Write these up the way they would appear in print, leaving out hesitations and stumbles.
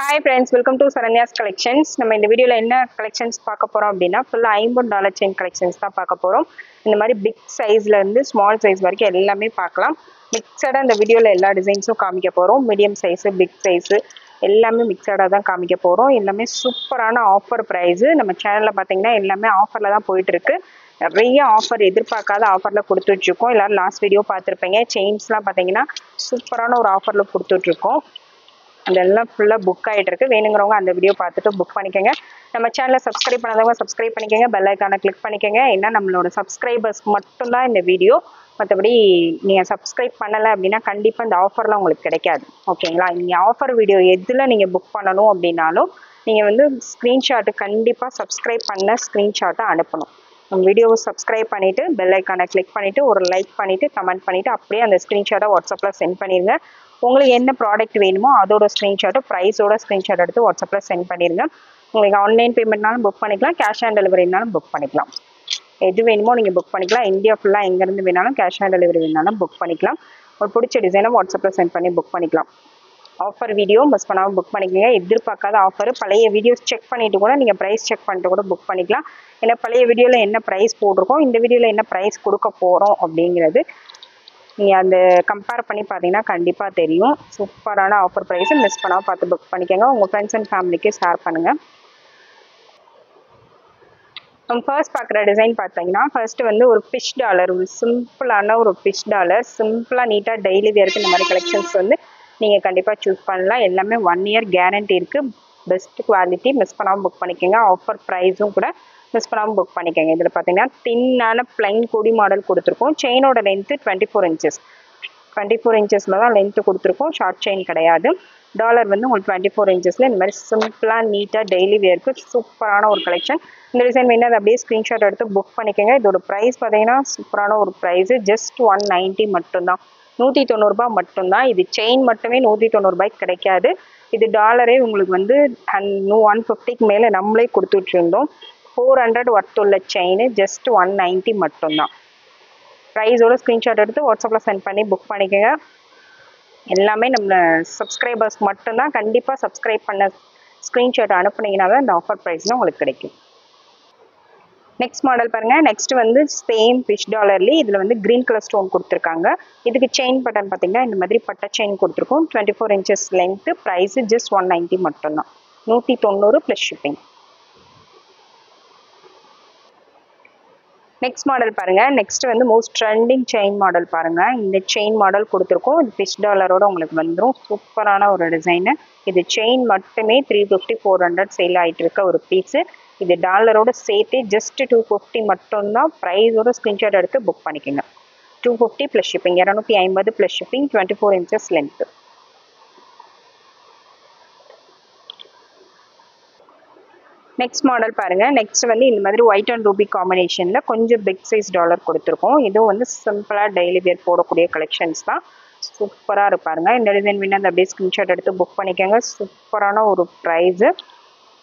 Hi friends, welcome to Saranya's Collections. நம்ம இந்த வீடியோல என்ன கலெக்ஷன்ஸ் பார்க்க போறோம் அப்படின்னா ஃபுல்லா $50 செயின் கலெக்ஷன்ஸ் தான் பார்க்க போறோம். இந்த மாதிரி பிக் சைஸ்ல இருந்து ஸ்மால் சைஸ் வரைக்கும் எல்லாமே பார்க்கலாம். மிக்சடா இந்த வீடியோல எல்லா டிசைன்ஸும் காமிக்க போறோம். மீடியம் சைஸ், பிக் சைஸ் எல்லாமே மிக்சடா தான் காமிக்க போறோம். எல்லாமே சூப்பரான ஆஃபர் பிரைஸ். நம்ம சேனல்ல பாத்தீங்கன்னா எல்லாமே ஆஃபர்ல தான் போயிட்டு இருக்கு. நிறைய ஆஃபர் எதிர்பார்க்காத ஆஃபர்ல கொடுத்துட்டு இருக்கோம். எல்லாரும் லாஸ்ட் வீடியோ பார்த்துருப்பீங்க. செயின்ஸ்லாம் பாத்தீங்கன்னா சூப்பரான ஒரு ஆஃபர்ல கொடுத்துட்டு இருக்கோம். அதெல்லாம் ஃபுல்லாக புக் ஆகிட்டு இருக்கு. வேணுங்கிறவங்க அந்த வீடியோ பார்த்துட்டு புக் பண்ணிக்கோங்க. நம்ம சேனலை சப்ஸ்கிரைப் பண்ணாதவங்க சப்ஸ்கிரைப் பண்ணிக்கோங்க. பெல் ஐக்கானை கிளிக் பண்ணிக்கோங்க. ஏன்னா நம்மளோட சப்ஸ்கிரைபர்ஸ் மட்டும்தான் இந்த வீடியோ. மற்றபடி நீங்கள் சப்ஸ்கிரைப் பண்ணலை அப்படின்னா கண்டிப்பாக இந்த ஆஃபர்லாம் உங்களுக்கு கிடைக்காது. ஓகேங்களா? நீங்கள் ஆஃபர் வீடியோ எதில் நீங்கள் புக் பண்ணணும் அப்படின்னாலும் நீங்கள் வந்து ஸ்க்ரீன்ஷாட்டு கண்டிப்பாக சப்ஸ்கிரைப் பண்ண ஸ்க்ரீன்ஷாட்டை அனுப்பணும். நம்ம வீடியோவை சப்ஸ்கிரைப் பண்ணிவிட்டு பெல் ஐக்கானை கிளிக் பண்ணிவிட்டு ஒரு லைக் பண்ணிவிட்டு கமெண்ட் பண்ணிவிட்டு அப்படியே அந்த ஸ்க்ரீன்ஷாட்டை வாட்ஸ்அப்பில் சென்ட் பண்ணிடுங்க. உங்களுக்கு என்ன ப்ராடக்ட் வேணுமோ அதோட ஸ்க்ரீன்ஷாட்டோ ப்ரைஸோட ஸ்க்ரீன்ஷாட் எடுத்து வாட்ஸ்அப்பில் சென்ட் பண்ணிடுங்க. உங்களுக்கு ஆன்லைன் பேமெண்ட்னாலும் புக் பண்ணிக்கலாம், கேஷ் ஆன் டெலிவரினாலும் புக் பண்ணிக்கலாம். எது வேணுமோ நீங்கள் புக் பண்ணிக்கலாம். இந்தியா ஃபுல்லாக எங்கேருந்து வேணாலும் கேஷ் ஆன் டெலிவரி வேணாலும் புக் பண்ணிக்கலாம். ஒரு பிடிச்ச டிசைனை வாட்ஸ்அப்பில் சென்ட் பண்ணி புக் பண்ணிக்கலாம். ஆஃபர் வீடியோ மிஸ் பண்ணாமல் புக் பண்ணிக்கோங்க. எதிர்பார்க்காத ஆஃபர். பழைய வீடியோஸ் செக் பண்ணிவிட்டு கூட நீங்கள் ப்ரைஸ் செக் பண்ணிட்டு கூட புக் பண்ணிக்கலாம். ஏன்னா பழைய வீடியோவில் என்ன ப்ரைஸ் போட்டிருக்கோம், இந்த வீடியோவில் என்ன ப்ரைஸ் கொடுக்க போகிறோம் அப்படிங்கிறது நீங்கள் அந்த கம்பேர் பண்ணி பார்த்தீங்கன்னா கண்டிப்பாக தெரியும். சூப்பரான ஆஃபர் ப்ரைஸை மிஸ் பண்ணாமல் பார்த்து புக் பண்ணிக்கோங்க. உங்கள் ஃப்ரெண்ட்ஸ் அண்ட் ஃபேமிலிக்கு ஷேர் பண்ணுங்கள். நம்ம ஃபர்ஸ்ட் பார்க்குற டிசைன் பார்த்தீங்கன்னா ஃபர்ஸ்ட் வந்து ஒரு ஃபிஷ் டாலர், ஒரு சிம்பிளான ஒரு ஃபிஷ் டாலர். சிம்பிளாக நீட்டாக டெய்லி வேருக்கு இந்த மாதிரி கலெக்ஷன்ஸ் வந்து நீங்கள் கண்டிப்பாக சூஸ் பண்ணலாம். எல்லாமே 1 year கேரண்டி இருக்குது. Best quality. மிஸ் பண்ணாமல் புக் பண்ணிக்கோங்க. ஆஃபர் ப்ரைஸும் கூட மிஸ் பண்ணாமல் புக் பண்ணிக்கோங்க. இதில் பார்த்தீங்கன்னா தின்னான பிளைன் கொடி மாடல் கொடுத்துருக்கோம். செயினோட லென்த்து 24 inches. 24 inchஸில் தான் லென்த்து கொடுத்துருக்கோம். ஷார்ட் செயின் கிடையாது. டாலர் வந்து உங்களுக்கு 24 inchஸில் இந்த மாதிரி சிம்பிளாக நீட்டாக டெய்லி வேருக்கு சூப்பரான ஒரு கலெக்ஷன். இந்த டிசைன் வேணால் அதை அப்படியே ஸ்க்ரீன்ஷாட் எடுத்து புக் பண்ணிக்கோங்க. இதோட ப்ரைஸ் பார்த்தீங்கன்னா சூப்பரான ஒரு ப்ரைஸு. ஜஸ்ட் 190 மட்டும்தான். 190 ரூபாய் மட்டும்தான். இது செயின் மட்டுமே 190 ரூபாய்க்கு கிடைக்காது. இது டாலரே உங்களுக்கு வந்து 150க்கு மேலே நம்மளே கொடுத்துட்டு இருந்தோம். 400 ஒர்த் உள்ள செயின் ஜஸ்ட் 190 மட்டும்தான். ப்ரைஸோட ஸ்க்ரீன்ஷாட் எடுத்து வாட்ஸ்அப்பில் சென்ட் பண்ணி புக் பண்ணிக்கோங்க. எல்லாமே நம்ம சப்ஸ்கிரைபர்ஸ் மட்டும்தான். கண்டிப்பாக சப்ஸ்கிரைப் பண்ண ஸ்க்ரீன்ஷாட் அனுப்புனீங்கன்னா தான் இந்த ஆஃபர் ப்ரைஸ்லாம் உங்களுக்கு கிடைக்கும். நெக்ஸ்ட் மாடல் பாருங்கள். நெக்ஸ்ட் வந்து சேம் ஃபிஷ் டாலர்லேயே இதில் வந்து க்ரீன் கலர் ஸ்டோன் கொடுத்துருக்காங்க. இதுக்கு செயின் பட்டன் பார்த்தீங்கன்னா இந்த மாதிரி பட்டை செயின் கொடுத்துருக்கோம். 24 inches லென்த்து. ப்ரைஸு ஜஸ்ட் 190 மட்டும்தான். 190 ப்ளஸ் ஷிப்பிங். நெக்ஸ்ட் மாடல் பாருங்க. நெக்ஸ்ட் வந்து மோஸ்ட் ட்ரெண்டிங் செயின் மாடல் பாருங்க. இந்த செயின் மாடல் கொடுத்துருக்கோம். இது ஃபிஷ் டாலரோட உங்களுக்கு வந்துடும். சூப்பரான ஒரு டிசைனு. இது செயின் மட்டுமே 350 400 சேல் ஆகிட்டு இருக்க ஒரு பீஸு. இது டாலரோட சேர்த்து ஜஸ்ட் 250 மட்டும்தான். ப்ரைஸோட ஸ்க்ரீன்ஷாட் எடுத்து புக் பண்ணிக்கோங்க. 250 plus shipping. 250 plus shipping. 24 inches length. Next model பாருங்க. நெக்ஸ்ட் வந்து இந்த மாதிரி ஒயிட் அண்ட் ரூபி காம்பினேஷன்ல கொஞ்சம் பிக் சைஸ் டாலர் கொடுத்துருக்கோம். இதுவும் வந்து சிம்பிளா டெய்லி வேர் போடக்கூடிய கலெக்ஷன்ஸ் தான். சூப்பரா இருப்பாருங்க. இந்த டிசைன் வேணும் அந்த அப்படியே ஸ்கிரீன்ஷாட் எடுத்து புக் பண்ணிக்கோங்க. சூப்பரான ஒரு ப்ரைஸ்.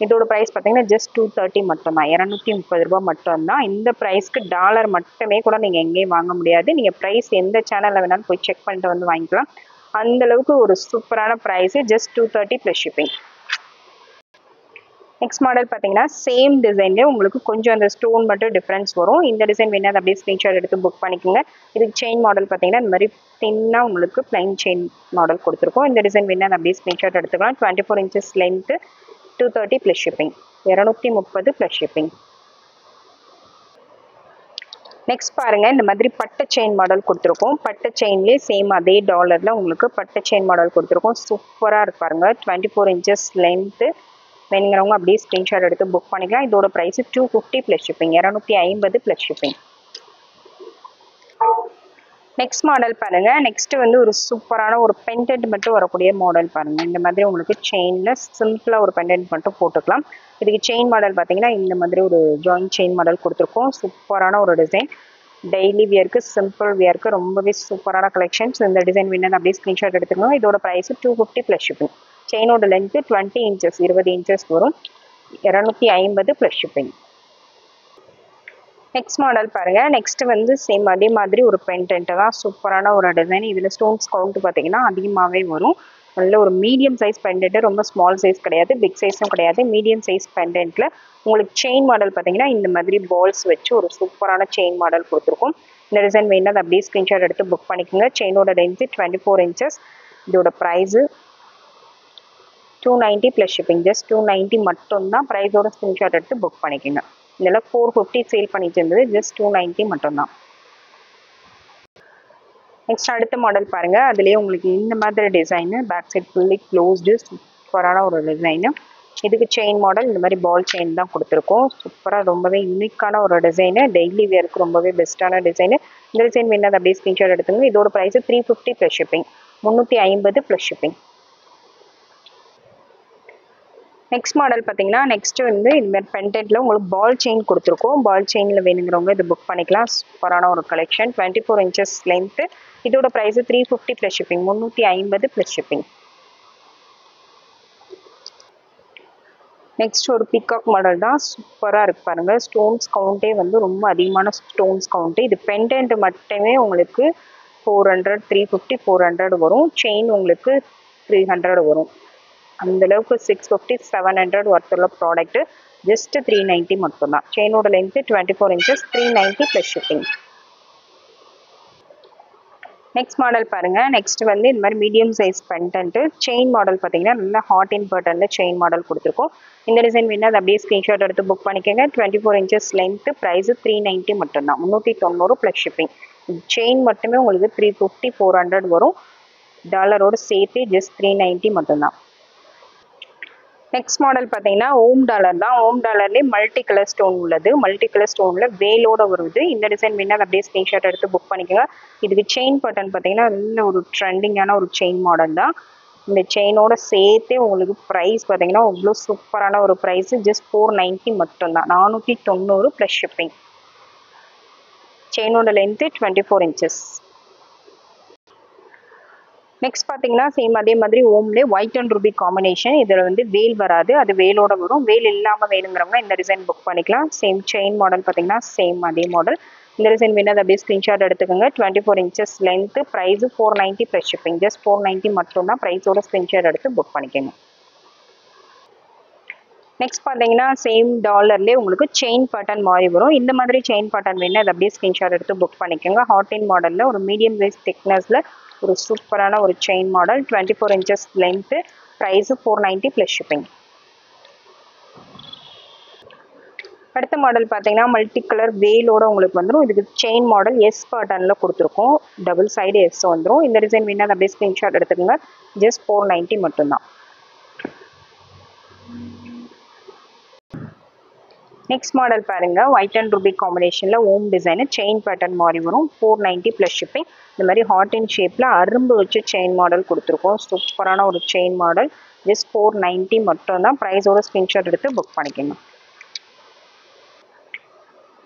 இதோட ப்ரைஸ் பார்த்தீங்கன்னா ஜஸ்ட் 230 மட்டும்தான். 230 ரூபாய் மட்டும்தான். இந்த ப்ரைஸ்க்கு டாலர் மட்டுமே கூட நீங்கள் எங்கேயும் வாங்க முடியாது. நீங்கள் ப்ரைஸ் எந்த சேனலில் வேணாலும் போய் செக் பண்ணிட்டு வந்து வாங்கிக்கலாம். அந்த அளவுக்கு ஒரு சூப்பரான price. Just 230 plus shipping. Next model பார்த்தீங்கன்னா சேம் டிசைன்லேயே உங்களுக்கு கொஞ்சம் அந்த ஸ்டோன் மட்டும் டிஃப்ரென்ஸ் வரும். இந்த டிசைன் வேணா அதை அப்படியே ஸ்க்ரீன்ஷாட் எடுத்து புக் பண்ணிக்கோங்க. இதுக்கு செயின் மாடல் பார்த்தீங்கன்னா இந்த மாதிரி தின்னாக உங்களுக்கு பிளைன் செயின் மாடல் கொடுத்துருக்கோம். இந்த டிசைன் வேணா அதை அப்படியே ஸ்க்ரீன்ஷாட் எடுத்துக்கலாம். 24 inches length. 230 plus shipping. 230 plus shipping. Next பாருங்க. இந்த மாதிரி பட்டை செயின் மாடல் கொடுத்துருக்கோம். பட்டை செயின்லேயே சேம் அதே டாலரில் உங்களுக்கு பட்டை செயின் மாடல் கொடுத்துருக்கோம். சூப்பராக இருப்பாருங்க. 24 inches லென்த்து. வேணுங்கிறவங்க அப்படியே ஸ்க்ரீன்ஷாட் எடுத்து புக் பண்ணிக்கலாம். இதோட price 250 plus shipping. 250 plus shipping. Next model பாருங்க. நெக்ஸ்ட் வந்து ஒரு சூப்பரான ஒரு பெண்டன்ட் மட்டும் வரக்கூடிய மாடல் பாருங்க. இந்த மாதிரி உங்களுக்கு செயின்ல சிம்பிளா ஒரு பெண்டன்ட் மட்டும் போட்டுக்கலாம். இதுக்கு செயின் மாடல் பார்த்தீங்கன்னா இந்த மாதிரி ஒரு ஜாயிண்ட் செயின் மாடல் கொடுத்துருக்கோம். சூப்பரான ஒரு டிசைன். டெய்லி வியருக்கு சிம்பிள் வியருக்கு ரொம்பவே சூப்பரான கலெக்ஷன்ஸ். இந்த டிசைன் வேணும் அப்படியே ஸ்க்ரீன்ஷாட் எடுத்துக்கணும். இதோட ப்ரைஸ் 250 ப்ளஸ் ஷிப்பிங். செயினோட லென்த்து 20 inches 20 inches வரும். 250 ப்ளஸ் ஷிப்பிங். நெக்ஸ்ட் மாடல் பாருங்க. நெக்ஸ்ட் வந்து சேம் அதே மாதிரி ஒரு பெண்டன்ட் தான். சூப்பரான ஒரு டிசைன். இதில் ஸ்டோன்ஸ் கவுண்ட் பார்த்தீங்கன்னா அதிகமாகவே வரும். நல்ல ஒரு மீடியம் சைஸ் பெண்டன்ட், ரொம்ப ஸ்மால் சைஸ் கிடையாது, பிக் சைஸும் கிடையாது, மீடியம் சைஸ் பெண்டன்ட்ல உங்களுக்கு செயின் மாடல் பார்த்தீங்கன்னா இந்த மாதிரி பால்ஸ் வச்சு ஒரு சூப்பரான செயின் மாடல் கொடுத்துருக்கும். இந்த டிசைன் வேணும்னா அதை அப்படியே ஸ்க்ரீன்ஷாட் எடுத்து புக் பண்ணிக்கோங்க. செயினோட லென்த்து 24 inches. இதோட ப்ரைஸு 290 ப்ளஸ் ஷிப்பிங். ஜஸ்ட் 290 மட்டும்தான். ப்ரைஸோட ஸ்க்ரீன்ஷாட் எடுத்து புக் பண்ணிக்கோங்க. இதெல்லாம் 450 சேல் பண்ணிட்டு இருந்தது, ஜஸ்ட் 290 மட்டும்தான். நெக்ஸ்ட் அடுத்த மாடல் பாருங்க. அதுலேயே உங்களுக்கு இந்த மாதிரி design, back side fully closed, சூப்பரான ஒரு டிசைனு. இதுக்கு செயின் மாடல் இந்த மாதிரி பால் செயின் தான் கொடுத்துருக்கோம். சூப்பராக ரொம்பவே யூனிக்கான ஒரு டிசைனு, டெய்லி வேருக்கு ரொம்பவே பெஸ்ட்டான டிசைனு. இந்த டிசைன் வேணா அப்படியே ஸ்க்ரீன்ஷாட் எடுத்துங்க. இதோட price 350 plus shipping, 350 plus shipping. Next model பார்த்தீங்கன்னா நெக்ஸ்ட் வந்து இந்த மாதிரி பெண்டன்ட்ல உங்களுக்கு பால் செயின் கொடுத்துருக்கோம். பால் செயினில் வேணுங்கிறவங்க இது புக் பண்ணிக்கலாம். சூப்பரான ஒரு கலெக்ஷன். 24 inches length. இதோட price 350 plus shipping, 350 plus shipping. Next ஒரு பிகாக் மாடல் தான், சூப்பராக இருக்கு பாருங்க. ஸ்டோன்ஸ் கவுண்டே வந்து ரொம்ப அதிகமான ஸ்டோன்ஸ் கவுண்ட்டு. இது பெண்டன்ட் மட்டுமே உங்களுக்கு 400, 350, 400 வரும். செயின் உங்களுக்கு 300 வரும். அந்தளவுக்கு 650, 700 ஒர்த்துள்ள ப்ராடக்ட்டு. ஜஸ்ட் 390 மட்டும்தான். செயினோட length 24 inches, 390 plus shipping. Next model பாருங்க. நெக்ஸ்ட் வந்து இந்த மாதிரி medium size pendant chain model பார்த்தீங்கன்னா நல்லா ஹாட் இன் பட்டன்ல செயின் மாடல் கொடுத்துருக்கோம். இந்த டிசைன் வேணா அதை அப்படியே ஸ்க்ரீன்ஷாட் எடுத்து புக் பண்ணிக்கோங்க. 24 inches லென்த், ப்ரைஸ் 390 மட்டும்தான், 390 ப்ளஸ் ஷிப்பிங். செயின் மட்டுமே உங்களுக்கு 350, 400 வரும். டாலரோடு சேர்த்து ஜஸ்ட் 390 மட்டும்தான். நெக்ஸ்ட் மாடல் பார்த்தீங்கன்னா ஓம் டாலர் தான். ஓம் டாலர்லேயே மல்டி கலர் ஸ்டோன் உள்ளது. மல்டி கலர் ஸ்டோனில் வேலோட வருது. இந்த டிசைன் வேணா அப்படியே ஸ்க்ரீன்ஷாட் எடுத்து புக் பண்ணிக்கோங்க. இதுக்கு செயின் பட்டன் பார்த்தீங்கன்னா நல்ல ஒரு ட்ரெண்டிங்கான ஒரு செயின் மாடல் தான். இந்த செயினோட சேர்த்து உங்களுக்கு ப்ரைஸ் பார்த்தீங்கன்னா அவ்வளோ சூப்பரான ஒரு ப்ரைஸ். ஜஸ்ட் 490 மட்டும்தான், 490 ப்ளஸ் ஷிப்பிங். செயினோட லென்த்து 24 inches. நெக்ஸ்ட் பார்த்தீங்கன்னா சேம் அதே மாதிரி ஓம்லே ஒயிட் அண்ட் ரூபி காம்பினேஷன். இதில் வந்து வேல் வராது, அது வேலோட வரும். வேல் இல்லாமல் வேணுங்கிறவங்க இந்த டிசைன் புக் பண்ணிக்கலாம். சேம் செயின் மாடல் பார்த்தீங்கன்னா சேம் அதே மாடல். இந்த டிசைன் வேணும் அதை அப்படியே ஸ்க்ரீன்ஷாட் எடுத்துக்கோங்க. 24 inches length, price 490 plus shipping. Just 490 மட்டும்தான். ப்ரைஸோட ஸ்க்ரீன்ஷாட் எடுத்து புக் பண்ணிக்கோங்க. நெக்ஸ்ட் பார்த்தீங்கன்னா சேம் டாலர்லேயே உங்களுக்கு செயின் பேட்டர்ன் மாதிரி வரும். இந்த மாதிரி செயின் பேட்டர்ன் வேணும் அதை அப்படியே ஸ்க்ரீன்ஷாட் எடுத்து புக் பண்ணிக்கோங்க. ஹாட் இன் மாடலில் ஒரு மீடியம் சைஸ் திக்னஸில் ஒரு சூப்பரான ஒரு chain model. 24 inches length, price 490 plus shipping. அடுத்த மாடல் பார்த்தீங்கன்னா மல்டி கலர் வேலோட உங்களுக்கு வந்துடும். இதுக்கு செயின் மாடல் எஸ் பேட்டர்னில் கொடுத்துருக்கோம். டபுள் சைடு எஸ் வந்துடும். இந்த டிசைன் வேணா அப்படியே ஸ்க்ரீன்ஷாட் எடுத்துக்கோங்க. ஜஸ்ட் 490 மட்டும்தான். நெக்ஸ்ட் மாடல் பாருங்க. ஒயிட் அண்ட் ரூபி காம்பினேஷனில் ஓம் டிசைனு செயின் பேட்டர்ன் மாதிரி வரும். 490 ப்ளஸ் ஷிப்பிங். இந்த மாதிரி ஹாட் இன் ஷேப்பில் அரும்பு வச்சு செயின் மாடல் கொடுத்துருக்கோம். சூப்பரான ஒரு செயின் மாடல். ஜஸ்ட் 490 மட்டும்தான். ப்ரைஸோட ஸ்க்ரீன்ஷாட் எடுத்து புக் பண்ணிக்கணும்.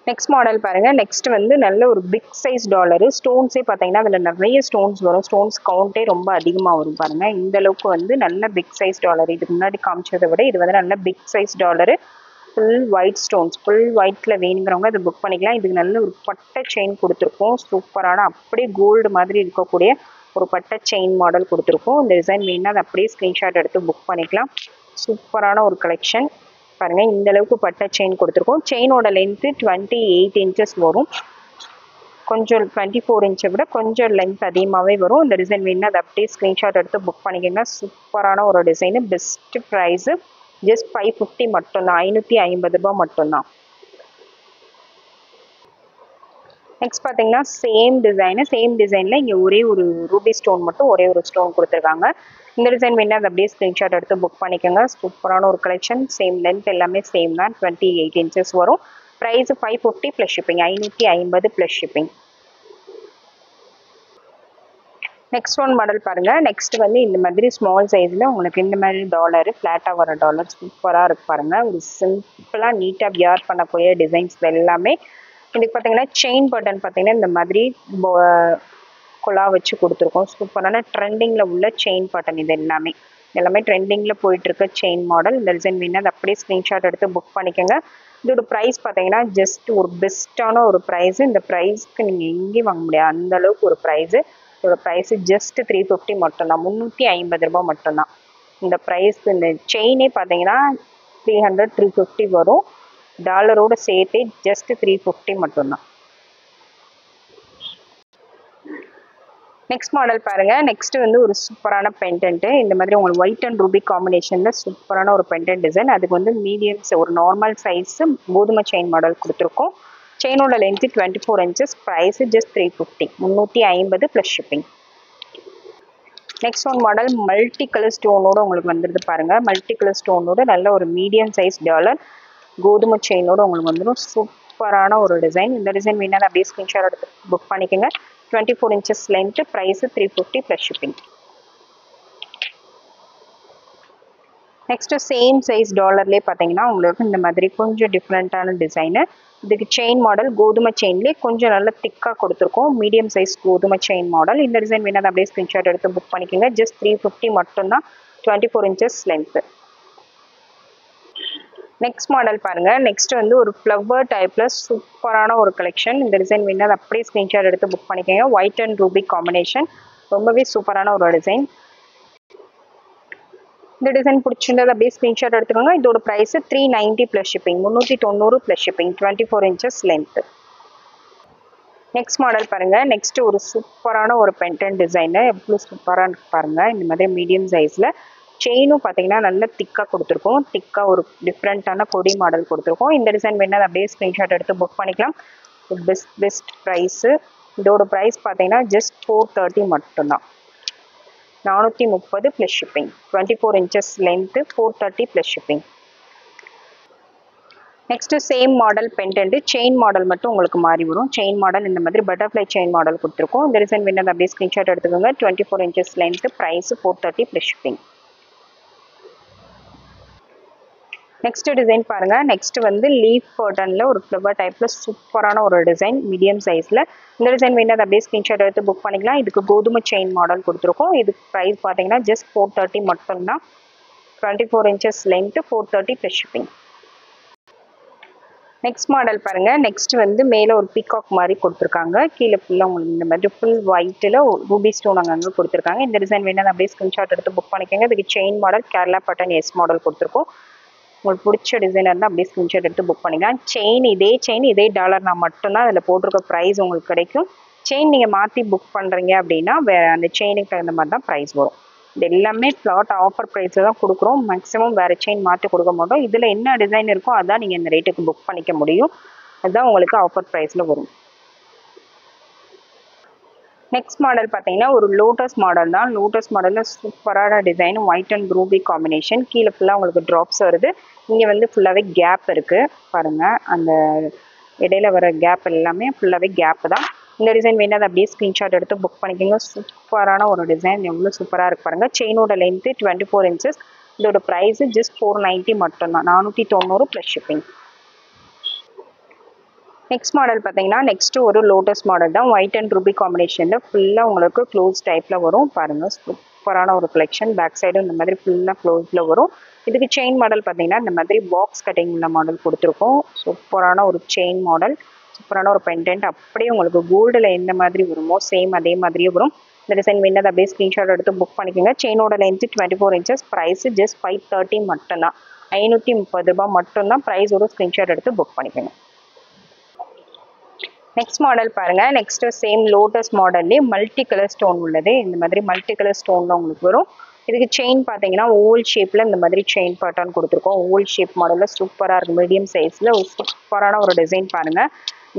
நெக்ஸ்ட் மாடல் பாருங்க. நெக்ஸ்ட் வந்து நல்ல ஒரு பிக் சைஸ் டாலரு. ஸ்டோன்ஸே பார்த்தீங்கன்னா அதில் நிறைய ஸ்டோன்ஸ் வரும். ஸ்டோன்ஸ் கவுண்டே ரொம்ப அதிகமாக வரும் பாருங்க. இந்த அளவுக்கு வந்து நல்ல பிக் சைஸ் டாலர். இதுக்கு முன்னாடி காமிச்சதை விட இது வந்து நல்ல big size dollar. Full white stones, full ஒயிட்டில் வேணுங்கிறவங்க அதை புக் பண்ணிக்கலாம். இதுக்கு நல்ல ஒரு பட்டை செயின் கொடுத்துருக்கோம். சூப்பரான அப்படியே கோல்டு மாதிரி இருக்கக்கூடிய ஒரு பட்டை செயின் மாடல் கொடுத்துருக்கோம். இந்த டிசைன் வேணுன்னா அதை அப்படியே ஸ்க்ரீன்ஷாட் எடுத்து புக் பண்ணிக்கலாம். சூப்பரான ஒரு கலெக்ஷன் பாருங்கள். இந்த அளவுக்கு பட்டை செயின் கொடுத்துருக்கோம். செயினோட லென்த்து 28 inches வரும். கொஞ்சம் 24 inch விட கொஞ்சம் லென்த் அதிகமாகவே வரும். இந்த டிசைன் வேணுன்னா அதை அப்படியே ஸ்க்ரீன்ஷாட் எடுத்து புக் பண்ணிக்கோங்க. சூப்பரான ஒரு டிசைனு. பெஸ்ட்டு ப்ரைஸு ஜஸ்ட் 550 மட்டும்தான், 550 ரூபாய் மட்டும்தான். நெக்ஸ்ட் பார்த்தீங்கன்னா சேம் டிசைனில் இங்கே ஒரே ஒரு ரூபி ஸ்டோன் மட்டும் ஒரே ஒரு ஸ்டோன் கொடுத்துருக்காங்க. இந்த டிசைன் வேணா அதை அப்படியே ஸ்க்ரீன்ஷாட் எடுத்து புக் பண்ணிக்கோங்க. சூப்பரான ஒரு கலெக்ஷன். சேம் லென்த் எல்லாமே சேம் தான், 28 inches வரும். Price 550 plus shipping, 550 plus shipping. Next one model பாருங்கள். நெக்ஸ்ட் வந்து இந்த மாதிரி ஸ்மால் சைஸில் உங்களுக்கு இந்த மாதிரி டாலரு, ஃப்ளாட்டாக வர டாலர் சூப்பராக இருக்கு பாருங்கள். ஒரு சிம்பிளாக நீட்டாக வியர் பண்ணக்கூடிய டிசைன்ஸ் எல்லாமே. இதுக்கு பார்த்தீங்கன்னா செயின் பட்டன் பார்த்தீங்கன்னா இந்த மாதிரி குழா வச்சு கொடுத்துருக்கோம். சூப்பரான ட்ரெண்டிங்கில் உள்ள செயின் பட்டன். இது எல்லாமே ட்ரெண்டிங்கில் போயிட்டுருக்க செயின் மாடல். இந்த டிசைன் வேணா அதை அப்படியே ஸ்க்ரீன்ஷாட் எடுத்து புக் பண்ணிக்கோங்க. இதோட ப்ரைஸ் பார்த்தீங்கன்னா ஜஸ்ட் ஒரு பெஸ்ட்டான ஒரு ப்ரைஸு. இந்த ப்ரைஸ்க்கு நீங்கள் எங்கேயும் வாங்க முடியாது, அந்தளவுக்கு ஒரு ப்ரைஸு. இதோட ப்ரைஸு ஜஸ்ட் 350 மட்டும்தான், 350 ரூபாய் மட்டும்தான். இந்த ப்ரைஸ் இந்த செயினே பார்த்தீங்கன்னா 300 350 வரும். டாலரோட சேர்த்து ஜஸ்ட் 350 மட்டும்தான். நெக்ஸ்ட் மாடல் பாருங்க. நெக்ஸ்ட் வந்து ஒரு சூப்பரான பெண்டன்ட். இந்த மாதிரி உங்களுக்கு ஒயிட் அண்ட் ரூபி காம்பினேஷன்ல சூப்பரான ஒரு பெண்டன்ட் டிசைன். அதுக்கு வந்து மீடியம்ஸ் ஒரு நார்மல் சைஸ் கோதுமை செயின் மாடல் கொடுத்துருக்கோம். செயினோட length 24 inches. Price just 350, 350 plus shipping. Next one model multi colour ஸ்டோனோட உங்களுக்கு வந்துடுது பாருங்க. மல்டி கலர் ஸ்டோனோட நல்ல ஒரு மீடியம் சைஸ் டாலர் கோதுமை செயினோட உங்களுக்கு வந்துடும். சூப்பரான ஒரு டிசைன். இந்த டிசைன் வேணாலும் அப்படியே ஸ்கிரீன்ஷாட் எடுத்து புக் பண்ணிக்கோங்க. 24 inches length. Price 350 plus shipping. Next same size டாலர்லேயே பார்த்தீங்கன்னா உங்களுக்கு இந்த மாதிரி கொஞ்சம் டிஃப்ரெண்ட்டான டிசைனு. இதுக்கு செயின் மாடல் கோதுமை செயின்லேயே கொஞ்சம் நல்லா திக்காக கொடுத்துருக்கோம். மீடியம் சைஸ் கோதுமை செயின் மாடல். இந்த டிசைன் வேணால் அப்படியே ஸ்க்ரீன்ஷாட் எடுத்து புக் பண்ணிக்கோங்க. ஜஸ்ட் 350 மட்டும்தான், 24 inches லென்த்து. நெக்ஸ்ட் மாடல் பாருங்க. நெக்ஸ்ட் வந்து ஒரு ஃப்ளவர் டைப்ல சூப்பரான ஒரு கலெக்ஷன். இந்த டிசைன் வேணால் அப்படியே ஸ்க்ரீன்ஷாட் எடுத்து புக் பண்ணிக்கோங்க. ஒயிட் அண்ட் ரூபி காம்பினேஷன், ரொம்பவே சூப்பரான ஒரு டிசைன். இந்த டிசைன் பிடிச்சிருந்தது அப்படியே ஸ்க்ரீன்ஷாட் எடுத்துக்கோங்க. இதோட price 390 plus shipping, 390 plus shipping, 24 inches length. Next model பாருங்க. நெக்ஸ்ட் ஒரு சூப்பரான ஒரு பென்டன் டிசைனு. எவ்வளோ சூப்பராக பாருங்க. இந்த மாதிரி மீடியம் சைஸ்ல செயினும் பார்த்தீங்கன்னா நல்லா திக்காக கொடுத்துருக்கோம். திக்காக ஒரு டிஃப்ரெண்ட்டான கொடி மாடல் கொடுத்துருக்கோம். இந்த டிசைன் வேணால் அப்படியே ஸ்க்ரீன்ஷாட் எடுத்து புக் பண்ணிக்கலாம். Best price. இதோட ப்ரைஸ் பார்த்தீங்கன்னா ஜஸ்ட் 430 மட்டும்தான், 430 plus shipping, 24 inches length, 430 plus shipping. Next same model pendant. Chain model மட்டும் உங்களுக்கு மாறி வரும். செயின் மாடல் இந்த மாதிரி பட்டர்ஃப்ளை செயின் மாடல் கொடுத்துருக்கோம். இந்த டிசைன் வேணால் அப்படியே ஸ்க்ரீன்ஷாட் எடுத்துக்கோங்க. 24 inches length, price 430 plus shipping. Next design பாருங்க. நெக்ஸ்ட் வந்து லீஃப் பேட்டர்ன்ல ஒரு ஃப்ளவர் டைப்ல சூப்பரான ஒரு டிசைன் மீடியம் சைஸ்ல. இந்த டிசைன் வேணால் அப்படியே ஸ்கிரீன்ஷாட் எடுத்து புக் பண்ணிக்கலாம். இதுக்கு கோதுமை செயின் மாடல் கொடுத்துருக்கோம். இதுக்கு ப்ரைஸ் பார்த்தீங்கன்னா ஜஸ்ட் 430 மட்டும்தான், 24 inches length, 430 plus shipping. Next model பாருங்க. நெக்ஸ்ட் வந்து மேலே ஒரு பீகாக் மாதிரி கொடுத்துருக்காங்க. கீழே ஃபுல்லாக உங்களுக்கு இந்த மாதிரி ஃபுல் ஒயிட்டில் ரூபி ஸ்டோன் அங்கங்கே கொடுத்துருக்காங்க. இந்த டிசைன் வேணால் அப்படியே ஸ்கிரீன்ஷாட் எடுத்து புக் பண்ணிக்கோங்க. இதுக்கு chain model Kerala button S model கொடுத்துருக்கோம். உங்களுக்கு பிடிச்ச டிசைனர் இருந்தால் அப்படியே ஸ்க்ரீன்ஷாட் எடுத்து புக் பண்ணிக்கலாம். செயின் இதே டாலர்னா மட்டும்தான் அதில் போட்டிருக்க ப்ரைஸ் உங்களுக்கு கிடைக்கும். செயின் நீங்கள் மாற்றி புக் பண்ணுறீங்க அப்படின்னா அந்த செயினுக்கு தகுந்த மாதிரி தான் ப்ரைஸ் வரும். இது எல்லாமே ஃப்ளாட் ஆஃபர் ப்ரைஸில் தான் கொடுக்குறோம். மேக்ஸிமம் வேறு செயின் மாற்றி கொடுக்க மாட்டோம். இதில் என்ன டிசைன் இருக்கோ அதான் நீங்கள் இந்த ரேட்டுக்கு புக் பண்ணிக்க முடியும். அதுதான் உங்களுக்கு ஆஃபர் ப்ரைஸில் வரும். நெக்ஸ்ட் மாடல் பார்த்தீங்கன்னா ஒரு லோட்டஸ் மாடல் தான். லோட்டஸ் மாடலில் சூப்பரான design, white and ruby combination. கீழே ஃபுல்லாக உங்களுக்கு ட்ராப்ஸ் வருது. இங்கே வந்து ஃபுல்லாகவே கேப் இருக்குது பாருங்கள். அந்த இடையில வர கேப் எல்லாமே ஃபுல்லாகவே கேப் தான். இந்த டிசைன் வேணால் அப்படியே ஸ்க்ரீன்ஷாட் எடுத்து புக் பண்ணிக்கோங்க. சூப்பரான ஒரு டிசைன், எவ்வளோ சூப்பராக இருக்கு பாருங்கள். செயினோட லென்த்து 24 inches. இதோட ப்ரைஸு ஜஸ்ட் 490 மட்டும்தான், 490 ப்ளஸ் ஷிப்பிங். நெக்ஸ்ட் மாடல் பார்த்தீங்கன்னா நெக்ஸ்ட் ஒரு லோட்டஸ் மாடல் தான். ஒயிட் அண்ட் ரூபி காம்பினேஷனில் ஃபுல்லாக உங்களுக்கு க்ளோஸ் டைப்பில் வரும் பாருங்கள். சூப்பரான ஒரு கலெக்ஷன். பேக் சைடும் இந்த மாதிரி ஃபுல்லாக க்ளோஸில் வரும். இதுக்கு செயின் மாடல் பார்த்தீங்கன்னா இந்த மாதிரி பாக்ஸ் கட்டிங் உள்ள மாடல் கொடுத்துருக்கோம். சூப்பரான ஒரு செயின் மாடல், சூப்பரான ஒரு பெண்டன்ட். அப்படியே உங்களுக்கு கோல்டில் எந்த மாதிரி வருமோ சேம் அதே மாதிரியே வரும். இந்த டிசைன் வேணால் அப்படியே ஸ்க்ரீன்ஷாட் எடுத்து புக் பண்ணிக்கோங்க. செயினோட லென்த்து 24 inches. ப்ரைஸ் ஜஸ்ட் 530 மட்டும்தான், 530 ரூபாய் மட்டும்தான். ப்ரைஸோட ஸ்க்ரீன்ஷாட் எடுத்து புக் பண்ணிக்கோங்க. நெக்ஸ்ட் மாடல் பாருங்க. நெக்ஸ்ட் சேம் லோட்டஸ் மாடல்லே மல்டி கலர் ஸ்டோன் உள்ளது. இந்த மாதிரி மல்டி கலர் ஸ்டோன்ல உங்களுக்கு வரும். இதுக்கு செயின் பார்த்தீங்கன்னா ஓல் ஷேப்ல இந்த மாதிரி செயின் பேட்டர்ன் கொடுத்துருக்கோம். ஓல் ஷேப் மாடல்ல சூப்பராக இருக்கு. மீடியம் சைஸ்ல ஒரு சூப்பரான ஒரு டிசைன் பாருங்க.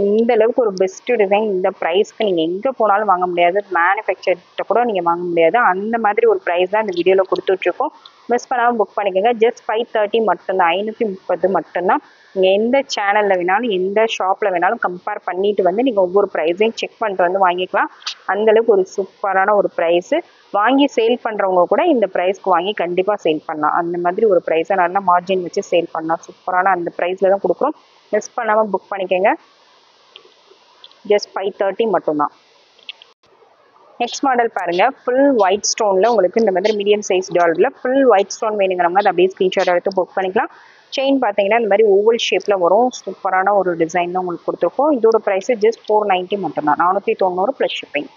இந்த அளவுக்கு ஒரு பெஸ்ட் டிசைன் இந்த ப்ரைஸ்க்கு நீங்கள் எங்கே போனாலும் வாங்க முடியாது. மேனுஃபேக்சர்கிட்ட கூட நீங்கள் வாங்க முடியாது. அந்த மாதிரி ஒரு ப்ரைஸ் தான் இந்த வீடியோவில் கொடுத்துட்ருக்கோம். மிஸ் பண்ணாமல் புக் பண்ணிக்கோங்க. ஜஸ்ட் 530 மட்டும்தான், 530 மட்டும்தான். நீங்கள் எந்த சேனலில் வேணாலும் எந்த ஷாப்பில் வேணாலும் கம்பேர் பண்ணிட்டு வந்து நீங்கள் ஒவ்வொரு ப்ரைஸையும் செக் பண்ணிட்டு வந்து வாங்கிக்கலாம். அந்தளவுக்கு ஒரு சூப்பரான ஒரு ப்ரைஸு. வாங்கி சேல் பண்ணுறவங்க கூட இந்த ப்ரைஸ்க்கு வாங்கி கண்டிப்பாக சேல் பண்ணலாம். அந்த மாதிரி ஒரு ப்ரைஸை நல்லா மார்ஜின் வச்சு சேல் பண்ணலாம். சூப்பரான அந்த ப்ரைஸில் தான் கொடுக்குறோம். மிஸ் பண்ணாமல் புக் பண்ணிக்கோங்க. ஜஸ்ட் 530 மட்டும்தான். நெக்ஸ்ட் மாடல் பாருங்க. ஃபுல் ஒயிட் ஸ்டோன்ல உங்களுக்கு இந்த மாதிரி மீடியம் சைஸ் டாலர்ல ஃபுல் ஒயிட் ஸ்டோன் வேணுங்கிறவங்க அதை அப்படியே ஸ்க்ரீன்ஷாட் எடுத்து புக் பண்ணிக்கலாம். செயின் பார்த்தீங்கன்னா இந்த மாதிரி ஓவல் ஷேப்ல வரும். சூப்பரான ஒரு டிசைன் தான் உங்களுக்கு கொடுத்துருக்கோம். இதோட ப்ரைஸ் ஜஸ்ட் 490 மட்டும்தான், 490 ப்ளஸ் ஷிப்பிங்.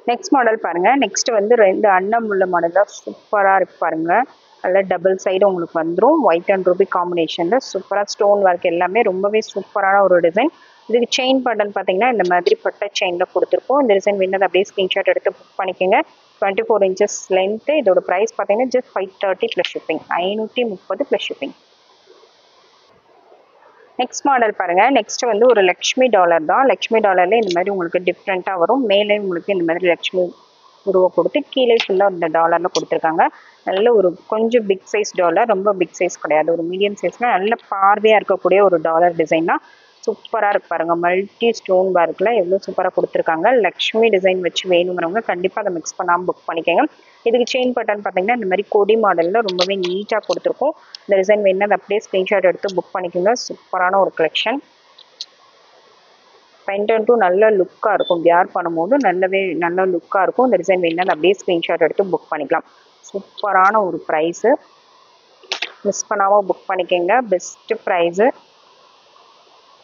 நெக்ஸ்ட் மாடல் பாருங்க. நெக்ஸ்ட் வந்து 2 அன்னம் உள்ள மாடல் தான் சூப்பராக இருக்கு பாருங்க. அதில் டபுள் சைடு உங்களுக்கு வந்துடும். ஒயிட் அண்ட் ரூபி காம்பினேஷனில் சூப்பராக ஸ்டோன் ஒர்க் எல்லாமே ரொம்பவே சூப்பரான ஒரு டிசைன். இதுக்கு செயின் பட்டன் பார்த்தீங்கன்னா இந்த மாதிரி பட்ட செயினில் கொடுத்துருக்கோம். இந்த டிசைன் வேணுது அப்படியே ஸ்க்ரீன்ஷாட் எடுத்து புக் பண்ணிக்கோங்க. 24 inches லென்த்து. இதோட ப்ரைஸ் பார்த்தீங்கன்னா just 530 plus shipping. 530 plus shipping. Next model பாருங்க. நெக்ஸ்ட் வந்து ஒரு லக்ஷ்மி டாலர் தான். லக்ஷ்மி டாலர்ல இந்த மாதிரி உங்களுக்கு டிஃப்ரெண்ட்டாக வரும். மேலே உங்களுக்கு இந்த மாதிரி லக்ஷ்மி உருவம் கொடுத்து கீழே ஃபுல்லாக இந்த டாலரில் கொடுத்துருக்காங்க. நல்ல ஒரு கொஞ்சம் பிக் சைஸ் டாலர், ரொம்ப பிக் சைஸ் கிடையாது, ஒரு மீடியம் சைஸ்ல நல்ல பார்வையாக இருக்கக்கூடிய ஒரு டாலர் டிசைன் தான். சூப்பராக இருக்கு பாருங்க. மல்டி ஸ்டோன் ஒர்க்கில் எவ்வளோ சூப்பராக கொடுத்துருக்காங்க. லக்ஷ்மி டிசைன் வச்சு வேணுங்கிறவங்க கண்டிப்பாக அதை மிக்ஸ் பண்ணாமல் புக் பண்ணிக்கோங்க. இதுக்கு செயின் பட்டன் பார்த்தீங்கன்னா இந்த மாதிரி கொடி மாடலில் ரொம்பவே நீட்டாக கொடுத்துருக்கோம். இந்த டிசைன் வேணுன்னா அதை அப்படியே ஸ்க்ரீன்ஷாட் எடுத்து புக் பண்ணிக்கோங்க. சூப்பரான ஒரு கலெக்ஷன். பெண்டன்ட்டும் நல்ல லுக்காக இருக்கும். வியர் பண்ணும்போது நல்ல லுக்காக இருக்கும். இந்த டிசைன் வேணுன்னா அதை அப்படியே ஸ்க்ரீன்ஷாட் எடுத்து புக் பண்ணிக்கலாம். சூப்பரான ஒரு ப்ரைஸு, மிஸ் பண்ணாமல் புக் பண்ணிக்கோங்க. Best price.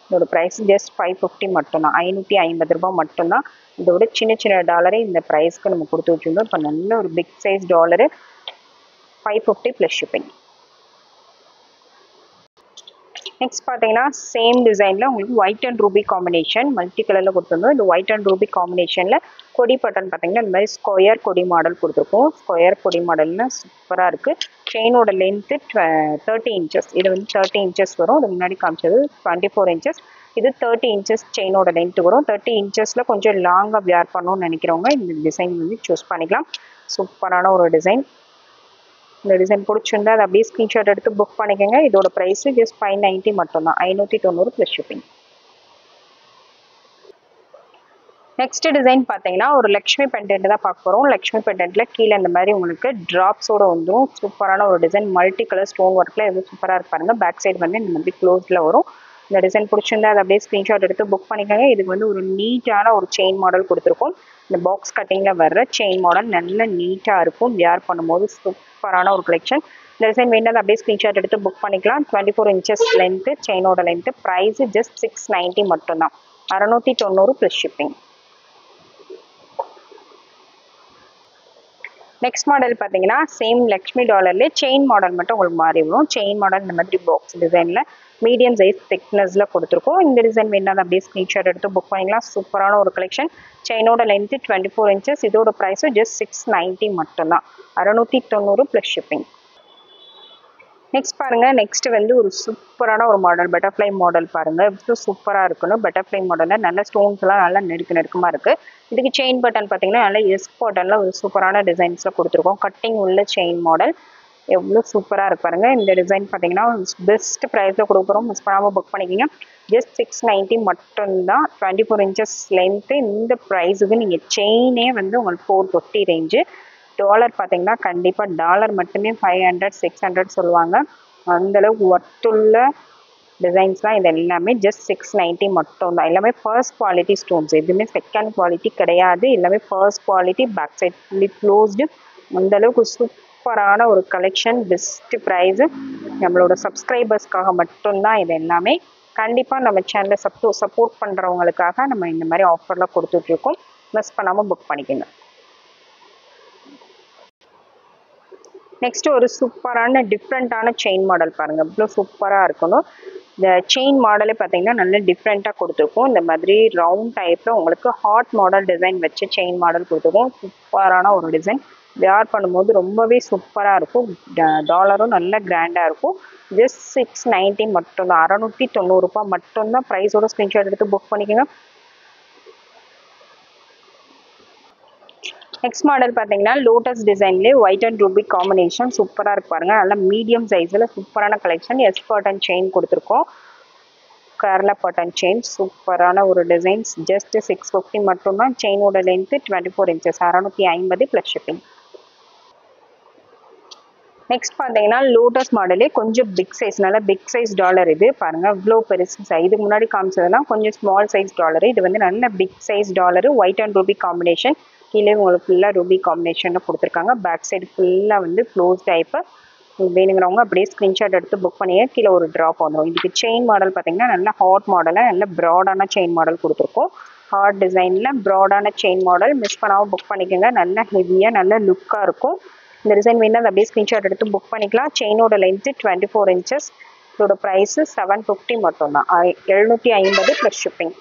இதோட ப்ரைஸ் ஜஸ்ட் 550 மட்டும்தான். 550 ரூபாய் மட்டும்தான். இதோட சின்ன சின்ன டாலரே இந்த ப்ரைஸ்க்கு நம்ம கொடுத்து வச்சுருந்தோம். இப்போ நல்ல ஒரு big size dollar 550 plus shipping. Next பார்த்தீங்கன்னா சேம் டிசைனில் உங்களுக்கு white and ruby combination multi கலரில் கொடுத்துருந்தோம். இந்த ஒயிட் அண்ட் ரூபி காம்பினேஷனில் கொடி பட்டன் பார்த்தீங்கன்னா இந்த மாதிரி ஸ்கொயர் கொடி மாடல் கொடுத்துருக்கோம். ஸ்கொயர் கொடி மாடல்னா சூப்பராக இருக்குது. செயினோட லென்த்து 30 inches. இது வந்து 30 inches வரும். இது முன்னாடி காமிச்சது 24 inches. இது 30 inches செயினோட லென்த்து வரும். 30 inchஸில் கொஞ்சம் லாங்காக வியர் பண்ணணும்னு நினைக்கிறவங்க இந்த டிசைன் வந்து சூஸ் பண்ணிக்கலாம். சூப்பரான ஒரு டிசைன். இந்த டிசைன் பிடிச்சிருந்தா அதை அப்படியே ஸ்க்ரீன்ஷாட் எடுத்து புக் பண்ணிக்கோங்க. இதோட ப்ரைஸ் ஜஸ்ட் 590 மட்டும்தான். 590 ப்ளஸ் ஷிப்பிங். நெக்ஸ்ட் டிசைன் பார்த்தீங்கன்னா ஒரு லக்ஷ்மி பெண்டன்ட் தான் பார்க்க போகிறோம். லக்ஷ்மி பெண்டன்ட்ல கீழே இந்த மாதிரி உங்களுக்கு ட்ராப்ஸோட வந்துடும். சூப்பரான ஒரு டிசைன். மல்டி கலர் ஸ்டோன் ஒர்க்கில் எதுவும் சூப்பராக இருப்பாருங்க. பேக் சைடு வந்து இந்த மாதிரி க்ளோஸில் வரும். இந்த டிசைன் பிடிச்சிருந்தா அதை அப்படியே ஸ்க்ரீன்ஷாட் எடுத்து புக் பண்ணிக்கோங்க. இதுக்கு வந்து ஒரு நீட்டான ஒரு செயின் மாடல் கொடுத்துருக்கோம். இந்த பாக்ஸ் கட்டிங்கில் வர்ற செயின் மாடல் நல்ல நீட்டாக இருக்கும். வியர் பண்ணும்போது சூப்பரான ஒரு கலெக்ஷன். இந்த டிசைன் வேண்டாம் அப்படியே ஸ்க்ரீன்ஷாட் எடுத்து புக் பண்ணிக்கலாம். 24 inches லென்த்து, செயினோட லென்த்து. ப்ரைஸ் ஜஸ்ட் 690 மட்டும்தான். 690 ப்ளஸ் ஷிப்பிங். நெக்ஸ்ட் மாடல் பார்த்தீங்கன்னா சேம் லக்ஷ்மி டாலர்லேயே செயின் மாடல் மட்டும் உங்களுக்கு மாறி வரும். செயின் மாடல் இந்த மாதிரி பாக்ஸ் டிசைனில் மீடியம் சைஸ் திக்னஸில் கொடுத்துருக்கோம். இந்த டிசைன் வேணாலும் அப்படியே ஸ்க்ரீன்ஷாட் எடுத்து புக் பண்ணிக்கலாம். சூப்பரான ஒரு கலெக்ஷன். செயினோட length 24 inches. இதோட ப்ரைஸும் ஜஸ்ட் 690 மட்டும்தான். 690 ப்ளஸ் ஷிப்பிங். நெக்ஸ்ட் பாருங்க. நெக்ஸ்ட் வந்து ஒரு சூப்பரான ஒரு மாடல் பட்டர்ஃப்ளை மாடல் பாருங்க. எவ்வளோ சூப்பராக இருக்கணும். பட்டர்ஃப்ளை மாடலில் நல்ல ஸ்டோன்ஸ் எல்லாம் நல்லா நெருக்கமாக இருக்கு. இதுக்கு செயின் பட்டன் பார்த்தீங்கன்னா நல்லா எஸ் பட்டன்ல ஒரு சூப்பரான டிசைன்ஸ்ல கொடுத்துருக்கோம். கட்டிங் உள்ள செயின் மாடல் எவ்வளோ சூப்பராக இருக்கு பாருங்க. இந்த டிசைன் பார்த்தீங்கன்னா பெஸ்ட் ப்ரைஸில் கொடுக்குறோம். மிஸ் பண்ணாமல் புக் பண்ணிக்கிங்க. ஜஸ்ட் 690 மட்டும்தான். 24 inches லென்த்து. இந்த ப்ரைஸுக்கு நீங்கள் செயினே வந்து உங்களுக்கு 450 ரேஞ்சு. டாலர் பார்த்தீங்கன்னா கண்டிப்பாக டாலர் மட்டுமே 500 600 சொல்லுவாங்க. அந்தளவுக்கு ஒர்த்துள்ள டிசைன்ஸ் தான் இது எல்லாமே. ஜஸ்ட் 690 மட்டும் தான். எல்லாமே ஃபர்ஸ்ட் குவாலிட்டி ஸ்டோன்ஸ், எதுவுமே செகண்ட் குவாலிட்டி கிடையாது. எல்லாமே first quality. Back side fully closed. அந்தளவுக்கு சூப்பரான ஒரு கலெக்ஷன். Best price. நம்மளோட சப்ஸ்கிரைபர்ஸ்க்காக மட்டும்தான் இது எல்லாமே. கண்டிப்பாக நம்ம சேனலை சப்போர்ட் பண்ணுறவங்களுக்காக நம்ம இந்த மாதிரி ஆஃபரில் கொடுத்துட்ருக்கோம். மிஸ் பண்ணாமல் புக் பண்ணிக்கோங்க. நெக்ஸ்ட் ஒரு சூப்பரான டிஃப்ரெண்ட்டான செயின் மாடல் பாருங்கள். இவ்வளோ சூப்பராக இருக்கணும். இந்த செயின் மாடலே பார்த்தீங்கன்னா நல்ல டிஃப்ரெண்ட்டாக கொடுத்துருக்கோம். இந்த மாதிரி ரவுண்ட் டைப்பில் உங்களுக்கு ஹார்ட் மாடல் டிசைன் வச்சு செயின் மாடல் கொடுத்துருக்கோம். சூப்பரான ஒரு டிசைன். வியர் பண்ணும்போது ரொம்பவே சூப்பராக இருக்கும். டாலரும் நல்ல கிராண்டாக இருக்கும். ஜஸ்ட் 690 மட்டும்தான். 690 ரூபாய் மட்டும்தான். ப்ரைஸோட ஸ்க்ரீன்ஷாட் எடுத்து புக் பண்ணிக்கோங்க. நெக்ஸ்ட் மாடல் பார்த்தீங்கன்னா லோட்டஸ் டிசைன்லேயே ஒயிட் அண்ட் ரூபி காம்பினேஷன் சூப்பராக இருக்கு பாருங்க. நல்லா மீடியம் சைஸில் சூப்பரான கலெக்ஷன். எஸ் பட்டன் செயின் கொடுத்துருக்கோம். கேரளா பட்டன் செயின் சூப்பரான ஒரு டிசைன்ஸ். ஜஸ்ட் 650 மட்டும்தான். செயினோட length 24 inches. 650 plus shipping. Next பார்த்தீங்கன்னா லோட்டஸ் மாடலே கொஞ்சம் பிக் சைஸ், நல்லா பிக் சைஸ் டாலர். இது பாருங்க இவ்வளோ பெருசு. இதுக்கு முன்னாடி காமிச்சதுலாம் கொஞ்சம் ஸ்மால் சைஸ் டாலரு. இது வந்து நல்ல big size dollar. White and ruby combination. கீழே உங்களுக்கு ஃபுல்லாக ரூபி காம்பினேஷனில் கொடுத்துருக்காங்க. பேக் சைடு ஃபுல்லாக வந்து க்ளோஸ் டைப்பு. வேணுங்கிறவங்க அப்படியே ஸ்க்ரீன்ஷாட் எடுத்து புக் பண்ணிங்க. கீழே ஒரு ட்ராப் வந்துடும். இதுக்கு செயின் மாடல் பார்த்தீங்கன்னா நல்ல ஹாட் மாடலாக நல்ல ப்ராடான செயின் மாடல் கொடுத்துருக்கோம். ஹார்ட் டிசைனில் ப்ராடான செயின் மாடல். மிஸ் பண்ணாமல் புக் பண்ணிக்கோங்க. நல்ல ஹெவியாக நல்ல லுக்காக இருக்கும். இந்த டிசைன் வேணால் அதை அப்படியே ஸ்க்ரீன்ஷாட் எடுத்து புக் பண்ணிக்கலாம். செயினோட லென்த்து 24 inches. இதோட ப்ரைஸு 750 மட்டும்தான். 750 ப்ளஸ் ஷிப்பிங்.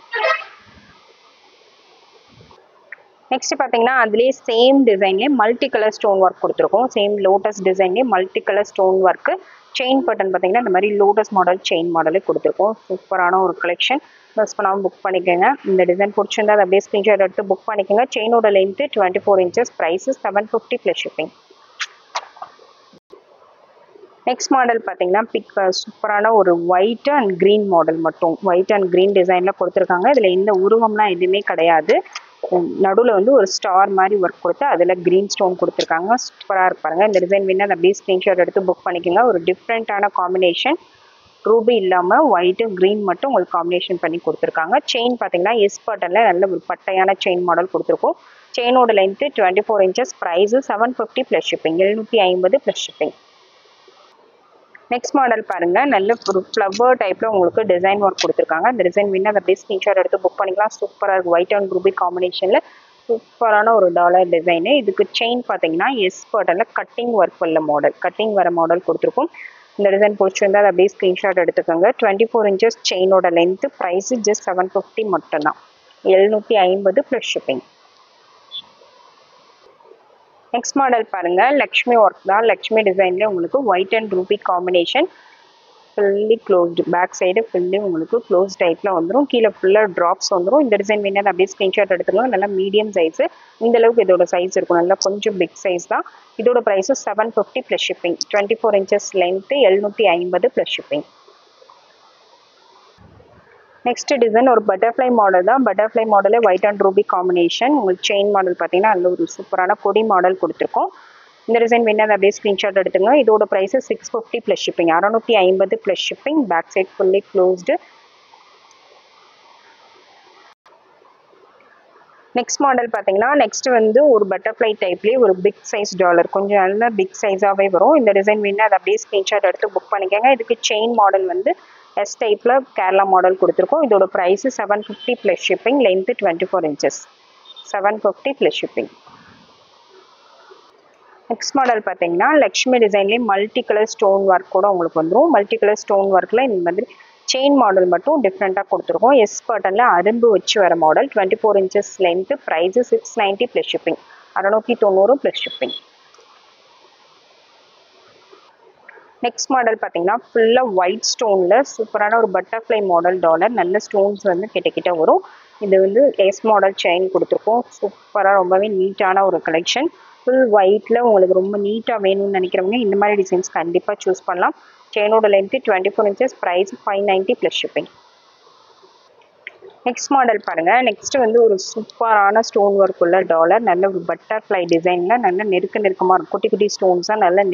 நெக்ஸ்ட் பார்த்தீங்கன்னா அதுலேயே சேம் டிசைன்லேயே மல்டி கலர் ஸ்டோன் ஒர்க் கொடுத்துருக்கோம். சேம் லோட்டஸ் டிசைன்லேயே multi colour stone work. Chain button பார்த்தீங்கன்னா இந்த மாதிரி லோட்டஸ் மாடல் செயின் மாடலே கொடுத்துருக்கோம். சூப்பரான ஒரு கலெக்ஷன். மிஸ் பண்ணாமல் புக் பண்ணிக்கோங்க. இந்த டிசைன் பிடிச்சிருந்தா அதை அப்படியே ஸ்க்ரீன்ஷாட் எடுத்து புக் பண்ணிக்கோங்க. செயினோட length 24 inches. Price 750 plus shipping. Next model பார்த்தீங்கன்னா சூப்பரான ஒரு ஒயிட் அண்ட் க்ரீன் மாடல் மட்டும். ஒயிட் அண்ட் க்ரீன் டிசைனில் கொடுத்துருக்காங்க. இதில் எந்த உருவம்லாம் எதுவுமே கிடையாது. நடுவில் வந்து ஒரு ஸ்டார் மாதிரி ஒர்க் கொடுத்து அதில் க்ரீன் ஸ்டோன் கொடுத்துருக்காங்க. சூப்பராக இருப்பாருங்க. இந்த டிசைன் வேணால் அப்படியே ஸ்க்ரீன்ஷாட் எடுத்து புக் பண்ணிக்கோங்க. ஒரு டிஃப்ரெண்ட்டான காம்பினேஷன். ரூபி இல்லாமல் ஒயிட்டு க்ரீன் மட்டும் உங்களுக்கு காம்பினேஷன் பண்ணி கொடுத்துருக்காங்க. செயின் பார்த்தீங்கன்னா எஸ் பட்டனில் நல்ல ஒரு பட்டையான செயின் மாடல் கொடுத்துருக்கோம். செயினோட length 24 inches. Price 750 plus shipping. 750 plus shipping. Next model பாருங்க. நல்ல ஒரு ஃப்ளவர் டைப்ல உங்களுக்கு டிசைன் ஒர்க் கொடுத்துருக்காங்க. இந்த டிசைன் வேணா அதை அப்படியே ஸ்க்ரீன்ஷாட் எடுத்து புக் பண்ணிக்கலாம். சூப்பராக இருக்கும். ஒயிட் அண்ட் ரூபி காம்பினேஷன்ல சூப்பரான ஒரு டாலர் டிசைனு. இதுக்கு செயின் பார்த்தீங்கன்னா எஸ் பட்டன்ல கட்டிங் ஒர்க் உள்ள மாடல், கட்டிங் வர மாடல் கொடுத்துருக்கும். இந்த டிசைன் பிடிச்சிருந்தா அதை அப்படியே ஸ்க்ரீன்ஷாட் எடுத்துக்கோங்க. 24 inches செயினோட லென்த்து. ப்ரைஸு ஜஸ்ட் 750 மட்டும்தான். 750 ப்ளஸ் ஷிப்பிங். நெக்ஸ்ட் மாடல் பாருங்க. லக்ஷ்மி ஒர்க் தான். லக்ஷ்மி டிசைன்லேயே உங்களுக்கு white and ruby combination. Fully closed. Back side fully உங்களுக்கு க்ளோஸ் டைப்பில் வந்துடும். கீழே ஃபுல்லாக ட்ராப்ஸ் வந்துடும். இந்த டிசைன் வேணால் அப்படியே ஸ்க்ரீன்ஷாட் எடுத்துக்கலாம். நல்லா மீடியம் சைஸு. இந்த அளவுக்கு இதோட சைஸ் இருக்கும். நல்லா கொஞ்சம் பிக் சைஸ் தான். இதோட price 750 plus shipping. 24 inches length. 750 plus shipping. Next design ஒரு பட்டர்ஃப்ளை மாடல் தான். பட்டர்ஃப்ளை மாடலே ஒயிட் அண்ட் ரூபி காம்பினேஷன். உங்களுக்கு செயின் மாடல் பார்த்தீங்கன்னா அதில் ஒரு சூப்பரான கொடி மாடல் கொடுத்துருக்கோம். இந்த டிசைன் வேணா அதை அப்படியே ஸ்க்ரீன்ஷாட் எடுத்துங்க. இதோட price 650 plus shipping. 650 plus shipping. Back side fully closed. Next model பார்த்தீங்கன்னா நெக்ஸ்ட் வந்து ஒரு பட்டர்ஃப்ளை டைப்லேயே ஒரு பிக் சைஸ் டாலர். கொஞ்சம் நல்ல பிக் சைஸாகவே வரும். இந்த டிசைன் வேணா அதை அப்படியே ஸ்க்ரீன்ஷாட் எடுத்து புக் பண்ணிக்கோங்க. இதுக்கு செயின் மாடல் வந்து எஸ் டைப்பில் கேரளா மாடல் கொடுத்துருக்கோம். இதோட price 750 plus shipping. Length 24 inches. 750 plus shipping. Next model பார்த்தீங்கன்னா லக்ஷ்மி டிசைன்லேயே மல்டி கலர் ஸ்டோன் ஒர்க் கூட உங்களுக்கு வந்துடும். மல்டி கலர் ஸ்டோன் ஒர்க்கில் இந்த மாதிரி செயின் மாடல் மட்டும் டிஃப்ரெண்ட்டாக கொடுத்துருக்கோம். எஸ் பட்டனில் அரும்பு வச்சு வர model. 24 inches length. Price 690 plus shipping. 690 plus shipping. Next model பார்த்தீங்கன்னா ஃபுல்லாக ஒயிட் ஸ்டோனில் சூப்பரான ஒரு பட்டர்ஃப்ளை மாடல் டாலர். நல்ல ஸ்டோன்ஸ் வந்து கிட்ட வரும். இது வந்து எஸ் மாடல் செயின் கொடுத்துருக்கோம். சூப்பராக ரொம்பவே நீட்டான ஒரு கலெக்ஷன். ஃபுல் ஒயிட்டில் உங்களுக்கு ரொம்ப நீட்டாக வேணும்னு நினைக்கிறவங்க இந்த மாதிரி டிசைன்ஸ் கண்டிப்பாக சூஸ் பண்ணலாம். செயினோட length 24 inches. Price 590 plus shipping. Next model பாருங்கள். நெக்ஸ்ட் வந்து ஒரு சூப்பரான ஸ்டோன் ஒர்க் உள்ள டாலர். நல்ல ஒரு பட்டர்ஃப்ளை டிசைனில் நல்ல நெருக்கமாக இருக்கும். குட்டி குட்டி ஸ்டோன்ஸாக நல்ல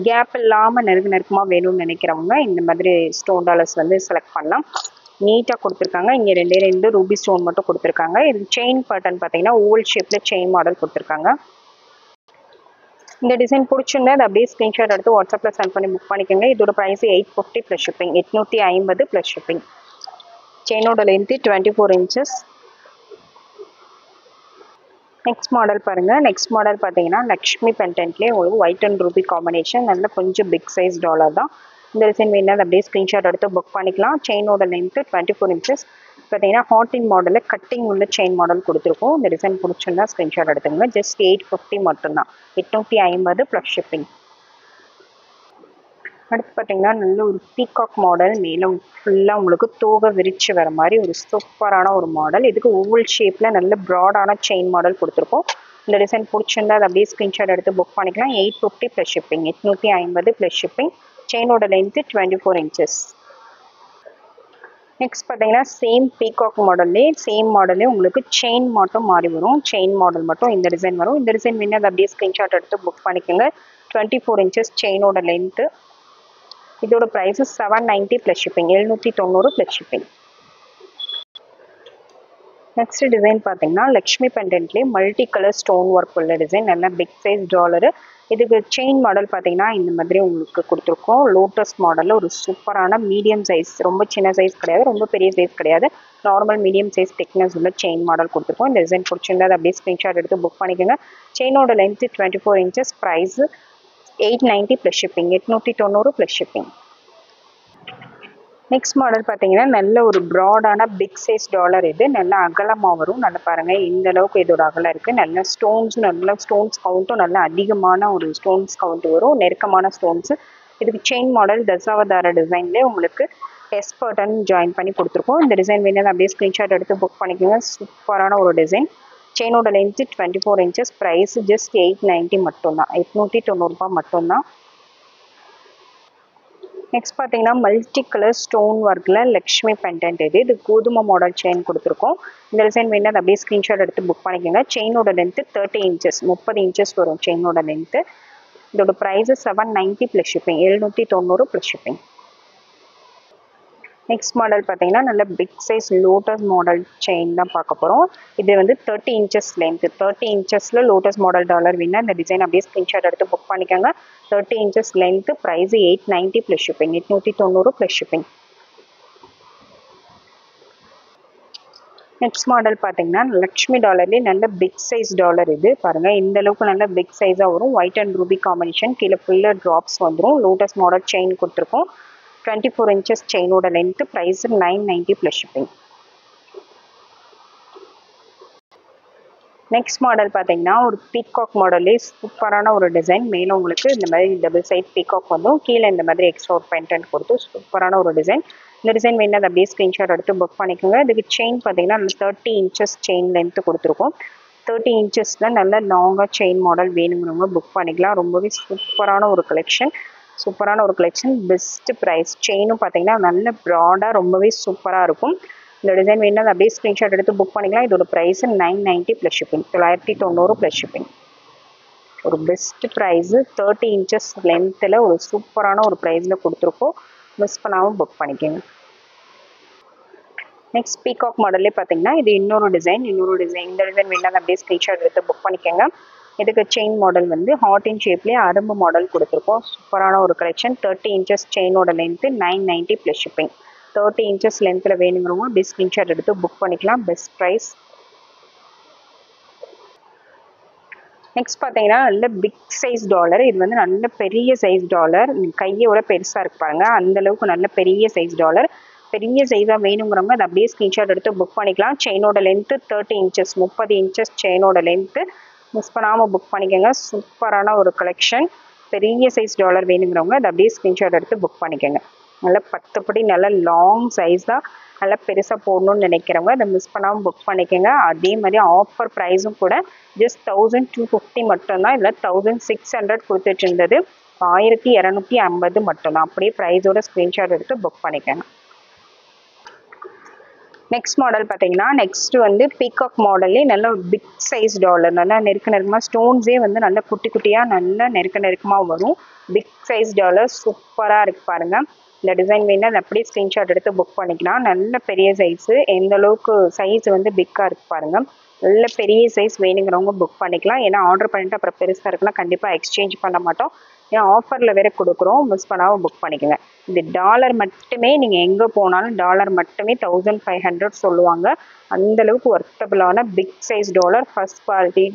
கேப் இல்லாமல் நெருக்கமாக வேணும்னு நினைக்கிறவங்க இந்த மாதிரி ஸ்டோன் டாலர்ஸ் வந்து செலக்ட் பண்ணலாம். நீட்டாக கொடுத்துருக்காங்க. இங்கே ரெண்டு ரூபி ஸ்டோன் மட்டும் கொடுத்துருக்காங்க. இது செயின் பட்டன் பார்த்தீங்கன்னா ஓவல் ஷேப்பில் செயின் மாடல் கொடுத்துருக்காங்க. இந்த டிசைன் பிடிச்சிருந்தா அதை அப்படியே ஸ்க்ரீன்ஷாட் எடுத்து வாட்ஸ்அப்பில் சென்ட் பண்ணி புக் பண்ணிக்கோங்க. இதோட price 850 plus shipping. 850 plus shipping. செயினோட லென்த்து 24 inches. நெக்ஸ்ட் மாடல் பாருங்கள். நெக்ஸ்ட் மாடல் பார்த்தீங்கன்னா லக்ஷ்மி பெண்டன்ட்லேயே உங்களுக்கு ஒயிட் அண்ட் ரூபி காம்பினேஷன். நல்ல கொஞ்சம் பிக் சைஸ் டாலர் தான். இந்த டிசைன் வேணா அப்படியே ஸ்க்ரீன்ஷாட் எடுத்து புக் பண்ணிக்கலாம். செயினோட லென்த்து 24 inches. பார்த்தீங்கன்னா ஹார்டின் மாடலில் கட்டிங் உள்ள செயின் மாடல் கொடுத்துருக்கோம். இந்த டிசைன் பிடிச்சிருந்தா ஸ்க்ரீன்ஷாட் எடுத்துங்க. ஜஸ்ட் 850 மட்டும்தான். 850 ப்ளஸ் ஷிப்பிங். அடுத்து பார்த்தீங்கன்னா நல்ல ஒரு பீகாக் மாடல். மேலே ஃபுல்லாக உங்களுக்கு தோகை விரிச்சு வர மாதிரி ஒரு சூப்பரான ஒரு மாடல். இதுக்கு ஓவல் ஷேப்பில் நல்ல ப்ராடான செயின் மாடல் கொடுத்துருக்கோம். இந்த டிசைன் பிடிச்சிருந்தா அதை அப்படியே ஸ்க்ரீன்ஷாட் எடுத்து புக் பண்ணிக்கலாம். 850 ப்ளஸ் ஷிப்பிங். 850 plus shipping. செயினோட லென்த்து 24 inches. நெக்ஸ்ட் பார்த்தீங்கன்னா சேம் பீகாக் மாடல்லே உங்களுக்கு செயின் மட்டும் மாறி வரும். செயின் மாடல் மட்டும் இந்த டிசைன் வரும். இந்த டிசைன் வேணா அதை அப்படியே ஸ்க்ரீன்ஷாட் எடுத்து புக் பண்ணிக்கோங்க. 24 inches செயினோட லென்த்து. இதோட price 790 plus shipping. 790 plus shipping. Next design பார்த்தீங்கன்னா லக்ஷ்மி பெண்டன்ட்லேயே மல்டி கலர் ஸ்டோன் ஒர்க் உள்ள டிசைன். நல்லா பிக் சைஸ் டாலரு. இதுக்கு செயின் மாடல் பார்த்தீங்கன்னா இந்த மாதிரி உங்களுக்கு கொடுத்துருக்கோம். லோட்டஸ் மாடலில் ஒரு சூப்பரான மீடியம் சைஸ், ரொம்ப சின்ன சைஸ் கிடையாது, ரொம்ப பெரிய சைஸ் கிடையாது, நார்மல் மீடியம் சைஸ் திக்னஸ் உள்ள செயின் மாடல் கொடுத்துருக்கோம். இந்த டிசைன் பிடிச்சிருந்தா அதை அப்படியே ஸ்க்ரீன்ஷாட் எடுத்து புக் பண்ணிக்கோங்க. செயினோட length 24 inches, price 890 plus shipping, 890 plus shipping. Next model பார்த்தீங்கன்னா நல்ல ஒரு ப்ராடான பிக் சைஸ் டாலர். இது நல்லா அகலமாக வரும். நல்லா பாருங்கள் இந்த அளவுக்கு இதோட அகலம் இருக்குது. நல்ல ஸ்டோன்ஸ் கவுண்ட்டும் நல்ல அதிகமான ஒரு ஸ்டோன்ஸ் கவுண்ட் வரும், நெருக்கமான ஸ்டோன்ஸு. இதுக்கு செயின் மாடல் தசாவதார டிசைன்லேயே உங்களுக்கு எஸ் பட்டன் ஜாயின் பண்ணி கொடுத்துருக்கோம். இந்த டிசைன் வேணும் அப்படியே ஸ்க்ரீன்ஷாட் எடுத்து புக் பண்ணிக்கோங்க. சூப்பரான ஒரு டிசைன். செயினோட லென்த்து 24 inches, ப்ரைஸ் ஜஸ்ட் 890 மட்டும்தான், 890 மட்டும்தான். நெக்ஸ்ட் பார்த்தீங்கன்னா மல்டி கலர் ஸ்டோன் ஒர்க்கில் லக்ஷ்மி பெண்டன்ட். இது கோதுமை மாடல் செயின் கொடுத்துருக்கோம். இந்த டிசைன் வேணும் அப்படியே ஸ்க்ரீன்ஷாட் எடுத்து புக் பண்ணிக்கோங்க. செயினோட லென்த்து 30 inches, 30 inches வரும் செயினோட லென்த்து. இதோட price 790 plus shipping, 790 plus shipping. Next model பார்த்தீங்கன்னா நல்ல big size lotus model chain தான் பார்க்க போகிறோம். இது வந்து 30 inches லென்த்து. 30 inchஸில் லோட்டஸ் மாடல் டாலர் வேணால் இந்த டிசைன் அப்படியே ஸ்க்ரீன்ஷாட் எடுத்து புக் பண்ணிக்கோங்க. 30 inches length, price 890 plus shipping, 890 plus shipping. Next model பார்த்தீங்கன்னா லக்ஷ்மி டாலர்லேயே நல்ல பிக் சைஸ் டாலர். இது பாருங்கள் இந்த அளவுக்கு நல்ல பிக் சைஸாக வரும். ஒயிட் அண்ட் ரூபி காம்பினேஷன், கீழே ஃபுல்லாக ட்ராப்ஸ் வந்துடும். லோட்டஸ் மாடல் செயின் கொடுத்துருக்கோம். 24 inches செயினோட length, price 990 plus shipping. Next model பார்த்தீங்கன்னா ஒரு பீகாக் மாடலே சூப்பரான ஒரு டிசைன். மேலே உங்களுக்கு இந்த மாதிரி டபுள் சைட் பீகாக் வந்தும், கீழே இந்த மாதிரி எக்ஸ்ட்ரா ஒரு பென்டென்ட் கொடுத்து சூப்பரான ஒரு டிசைன். இந்த டிசைன் வேணும் அதை அப்படியே ஸ்க்ரீன்ஷாட் எடுத்து புக் பண்ணிக்கோங்க. இதுக்கு செயின் பார்த்தீங்கன்னா 30 inches செயின் லென்த்து கொடுத்துருக்கோம். 30 inchஸில் நல்ல லாங்காக செயின் மாடல் வேணுங்கிறவங்க புக் பண்ணிக்கலாம். ரொம்பவே சூப்பரான ஒரு கலெக்ஷன், பெஸ்ட் ப்ரைஸ். செயினும் பார்த்தீங்கன்னா நல்ல ப்ராடாக ரொம்பவே சூப்பராக இருக்கும். இந்த டிசைன் வேணும் அதை அப்படியே ஸ்க்ரீன்ஷாட் எடுத்து புக் பண்ணிக்கலாம். இதோட price 990 plus shipping, 990 plus shipping. ஒரு பெஸ்ட் ப்ரைஸு 30 inches லென்த்தில் ஒரு சூப்பரான ஒரு ப்ரைஸில் கொடுத்துருக்கோம். மிஸ் பண்ணாமல் புக் பண்ணிக்கோங்க. நெக்ஸ்ட் பீகாக் மாடல்லே பார்த்தீங்கன்னா இது இன்னொரு டிசைன். இந்த டிசைன் வேணும் அப்படியே ஸ்க்ரீன்ஷாட் எடுத்து புக் பண்ணிக்கோங்க. இதுக்கு செயின் மாடல் வந்து ஹார்ட் இன் ஷேப்லேயே அரும்பு மாடல் கொடுத்துருக்கோம். சூப்பரான ஒரு கலெக்ஷன். 30 inches செயினோட லென்த்து, 990 ப்ளஸ் ஷிப்பிங். 30 inches லென்த்தில் வேணுங்கிறவங்க அப்படியே ஸ்க்ரீன்ஷாட் எடுத்து புக் பண்ணிக்கலாம். Best price. நெக்ஸ்ட் பார்த்தீங்கன்னா நல்ல பிக் சைஸ் டாலர். இது வந்து நல்ல பெரிய சைஸ் டாலர், கையோட பெருசாக இருக்கு பாருங்க, அந்த அளவுக்கு நல்ல பெரிய சைஸ் டாலர். பெரிய சைஸாக வேணுங்கிறவங்க அதை அப்படியே ஸ்க்ரீன்ஷாட் எடுத்து புக் பண்ணிக்கலாம். செயினோட லென்த்து 30 inches, 30 inches செயினோட லென்த்து. மிஸ் பண்ணாமல் புக் பண்ணிக்கோங்க. சூப்பரான ஒரு கலெக்ஷன். பெரிய சைஸ் டாலர் வேணுங்கிறவங்க அதை அப்படியே ஸ்க்ரீன்ஷாட் எடுத்து புக் பண்ணிக்கோங்க. நல்லா 10 படி நல்ல லாங் சைஸாக நல்லா பெருசாக போடணும்னு நினைக்கிறவங்க அதை மிஸ் பண்ணாமல் புக் பண்ணிக்கோங்க. அதே மாதிரி ஆஃபர் ப்ரைஸும் கூட ஜஸ்ட் 1250 மட்டும்தான். இதில் 1600 கொடுத்துட்டு இருந்தது, 1250 மட்டும்தான். அப்படியே ப்ரைஸோட ஸ்க்ரீன்ஷாட் எடுத்து புக் பண்ணிக்கோங்க. நெக்ஸ்ட் மாடல் பார்த்தீங்கன்னா நெக்ஸ்ட் வந்து பீகாக் மாடல்லே நல்ல பிக் சைஸ் டாலர். நல்லா நெருக்கமாக ஸ்டோன்ஸே வந்து நல்லா குட்டி குட்டியாக நல்லா நெருக்கமாக வரும். பிக் சைஸ் டாலர் சூப்பராக இருக்குது பாருங்கள். இந்த டிசைன் வேணால் அதை அப்படியே ஸ்க்ரீன்ஷாட் எடுத்து புக் பண்ணிக்கலாம். நல்ல பெரிய சைஸு, எந்த அளவுக்கு சைஸ் வந்து பிக்காக இருக்குது பாருங்கள். நல்ல பெரிய சைஸ் வேணுங்கிறவங்க புக் பண்ணிக்கலாம். ஏன்னா ஆர்டர் பண்ணிட்டு அப்புறம் பெருசாக இருக்குன்னா கண்டிப்பாக எக்ஸ்சேஞ்ச் பண்ண மாட்டோம். ஏன்னா ஆஃபரில் வேறு கொடுக்குறோம், மிஸ் பண்ணாமல் புக் பண்ணிக்கோங்க. இந்த டாலர் மட்டுமே நீங்கள் எங்கே போனாலும் டாலர் மட்டுமே 1500 சொல்லுவாங்க. அந்தளவுக்கு ஒர்த்தபிளான big size dollar. First quality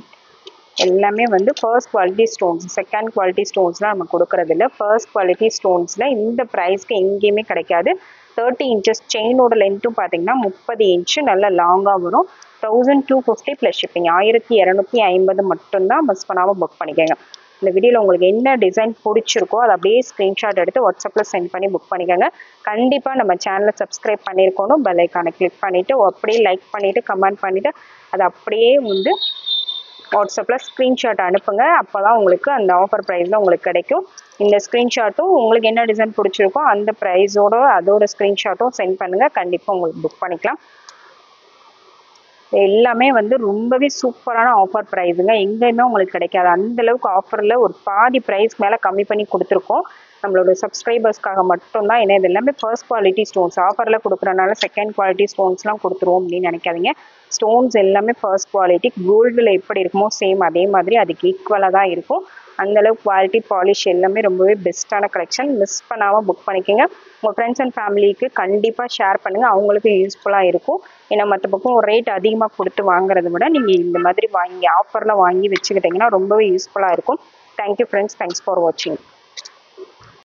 எல்லாமே வந்து first quality stones, second quality ஸ்டோன்ஸ்லாம் நம்ம கொடுக்குறதில்ல. ஃபர்ஸ்ட் குவாலிட்டி ஸ்டோன்ஸில் இந்த ப்ரைஸ்க்கு எங்கேயுமே கிடைக்காது. 30 inches செயினோட லென்த்தும் பார்த்தீங்கன்னா 30 inch நல்லா லாங்காக வரும். 1250 ப்ளஸ் ஷிப்பிங், 1250 மட்டும்தான். மிஸ் பண்ணாமல் புக் பண்ணிக்கோங்க. இந்த வீடியோவில் உங்களுக்கு என்ன டிசைன் பிடிச்சிருக்கோ அதை அப்படியே ஸ்க்ரீன்ஷாட் எடுத்து வாட்ஸ்அப்பில் சென்ட் பண்ணி புக் பண்ணிக்கோங்க. கண்டிப்பாக நம்ம சேனலை சப்ஸ்கிரைப் பண்ணியிருக்கணும். பெல் ஐக்கானை கிளிக் பண்ணிவிட்டு அப்படியே லைக் பண்ணிவிட்டு கமெண்ட் பண்ணிவிட்டு அதை அப்படியே வந்து வாட்ஸ்அப்பில் ஸ்க்ரீன்ஷாட் அனுப்புங்க. அப்போ தான் உங்களுக்கு அந்த ஆஃபர் ப்ரைஸில் உங்களுக்கு கிடைக்கும். இந்த ஸ்க்ரீன்ஷாட்டும் உங்களுக்கு என்ன டிசைன் பிடிச்சிருக்கோ அந்த ப்ரைஸோட அதோட ஸ்க்ரீன்ஷாட்டும் சென்ட் பண்ணுங்கள். கண்டிப்பாக உங்களுக்கு புக் பண்ணிக்கலாம். எல்லாமே வந்து ரொம்பவே சூப்பரான ஆஃபர் ப்ரைஸுங்க, எங்கேயுமே உங்களுக்கு கிடைக்காது. அந்தளவுக்கு ஆஃபரில் ஒரு பாதி ப்ரைஸ் மேலே கம்மி பண்ணி கொடுத்துருக்கோம் நம்மளோட சப்ஸ்கிரைபர்ஸ்க்காக மட்டும்தான். ஏன்னா இது எல்லாமே ஃபர்ஸ்ட் குவாலிட்டி ஸ்டோன்ஸ், ஆஃபரில் கொடுக்குறனால செகண்ட் குவாலிட்டி ஸ்டோன்ஸ்லாம் கொடுத்துருவோம் அப்படின்னு நினைக்காதீங்க. ஸ்டோன்ஸ் எல்லாமே ஃபர்ஸ்ட் குவாலிட்டி. கோல்டில் எப்படி இருக்குமோ சேம் அதே மாதிரி அதுக்கு ஈக்குவலாக தான் இருக்கும். அந்தளவுக்கு குவாலிட்டி பாலிஷ் எல்லாமே ரொம்பவே பெஸ்ட்டான கலெக்ஷன். மிஸ் பண்ணாமல் புக் பண்ணிக்கோங்க. உங்கள் ஃப்ரெண்ட்ஸ் அண்ட் ஃபேமிலிக்கு கண்டிப்பாக ஷேர் பண்ணுங்கள், அவங்களுக்கும் யூஸ்ஃபுல்லாக இருக்கும். ஏன்னா மற்ற பக்கம் ஒரு ரேட் அதிகமாக கொடுத்து வாங்குறத விட நீங்கள் இந்த மாதிரி வாங்கி ஆஃபரில் வாங்கி வச்சுக்கிட்டிங்கன்னா ரொம்பவே யூஸ்ஃபுல்லாக இருக்கும். தேங்க்யூ ஃப்ரெண்ட்ஸ், தேங்க்ஸ் ஃபார் வாட்சிங்.